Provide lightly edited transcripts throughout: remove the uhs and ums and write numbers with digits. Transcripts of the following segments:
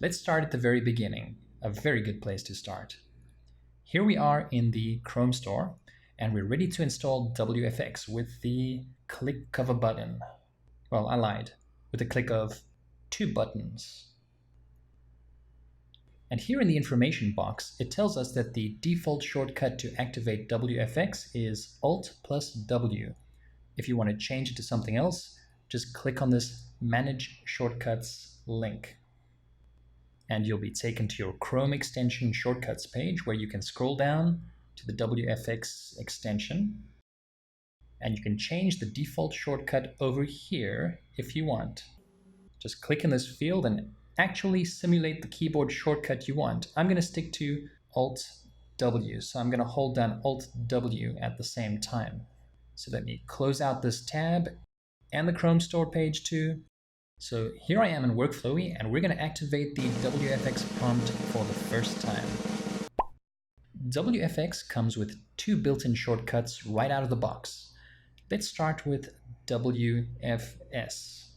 Let's start at the very beginning, a very good place to start. Here we are in the Chrome store, and we're ready to install WFX with the click of a button. Well, I lied, with a click of 2 buttons. And here in the information box, it tells us that the default shortcut to activate WFX is Alt plus W. If you want to change it to something else, just click on this Manage Shortcuts link. And you'll be taken to your Chrome extension shortcuts page where you can scroll down to the WFX extension. And you can change the default shortcut over here if you want. Just click in this field and actually simulate the keyboard shortcut you want. I'm going to stick to Alt W, so I'm going to hold down Alt W at the same time. So let me close out this tab and the Chrome store page too. So here I am in WORKFLOWY, and we're going to activate the WFX prompt for the first time. WFX comes with 2 built-in shortcuts right out of the box. Let's start with WFS.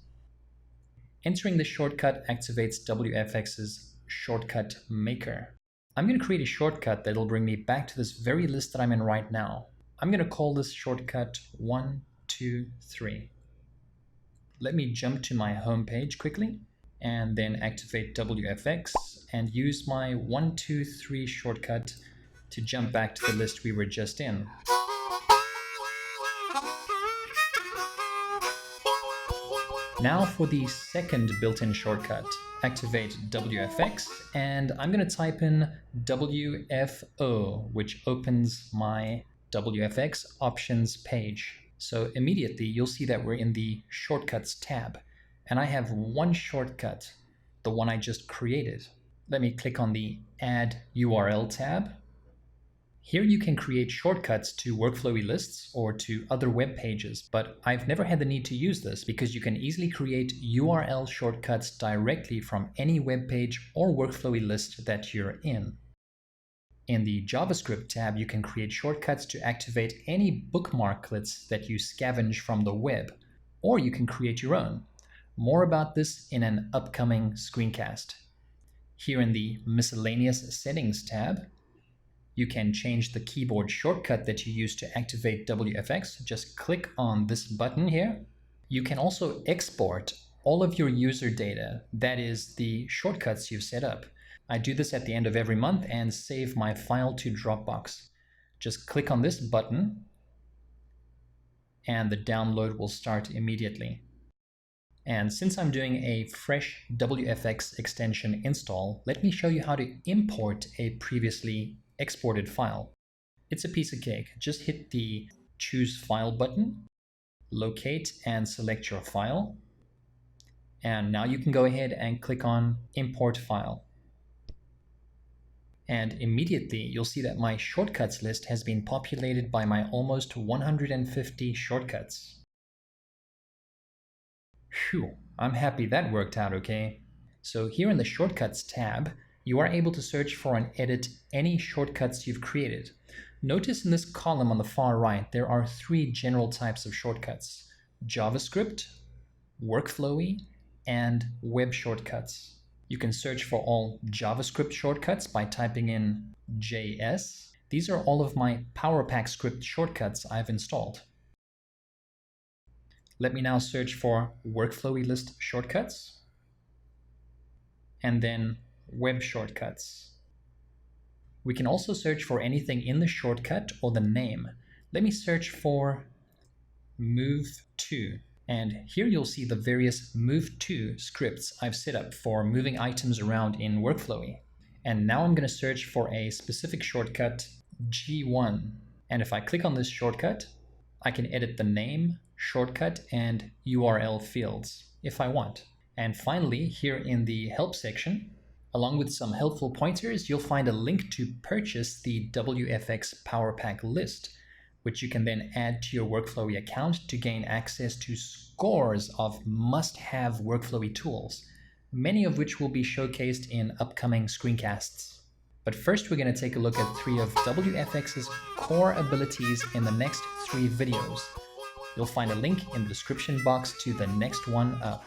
Entering the shortcut activates WFX's shortcut maker. I'm going to create a shortcut that'll bring me back to this very list that I'm in right now. I'm going to call this shortcut 1, 2, 3. Let me jump to my home page quickly and then activate WFX and use my 1, 2, 3 shortcut to jump back to the list we were just in. Now for the second built-in shortcut, activate WFX, and I'm going to type in WFO, which opens my WFX options page. So immediately you'll see that we're in the Shortcuts tab, and I have one shortcut, the one I just created. Let me click on the Add URL tab. Here you can create shortcuts to WORKFLOWY lists or to other web pages, but I've never had the need to use this because you can easily create URL shortcuts directly from any web page or WORKFLOWY list that you're in. In the JavaScript tab, you can create shortcuts to activate any bookmarklets that you scavenge from the web, or you can create your own. More about this in an upcoming screencast. Here in the Miscellaneous Settings tab, you can change the keyboard shortcut that you use to activate WFX. Just click on this button here. You can also export all of your user data, that is, the shortcuts you've set up. I do this at the end of every month and save my file to Dropbox. Just click on this button and the download will start immediately. And since I'm doing a fresh WFX extension install, let me show you how to import a previously exported file. It's a piece of cake. Just hit the Choose File button, locate and select your file, and now you can go ahead and click on Import File. And immediately you'll see that my shortcuts list has been populated by my almost 150 shortcuts. Phew, I'm happy that worked out okay. So here in the Shortcuts tab, you are able to search for and edit any shortcuts you've created. Notice in this column on the far right, there are 3 general types of shortcuts: JavaScript, WORKFLOWY, and web shortcuts. You can search for all JavaScript shortcuts by typing in JS. These are all of my POWERPACK script shortcuts I've installed. Let me now search for WORKFLOWY list shortcuts, and then web shortcuts. We can also search for anything in the shortcut or the name. Let me search for Move To. And here you'll see the various Move To scripts I've set up for moving items around in WORKFLOWY. And now I'm going to search for a specific shortcut, G1. And if I click on this shortcut, I can edit the name, shortcut, and URL fields if I want. And finally, here in the Help section, along with some helpful pointers, you'll find a link to purchase the WFX POWERPACK list, which you can then add to your WORKFLOWY account to gain access to scores of must-have WORKFLOWY tools, many of which will be showcased in upcoming screencasts. But first, we're going to take a look at 3 of WFX's core abilities in the next 3 videos. You'll find a link in the description box to the next one up.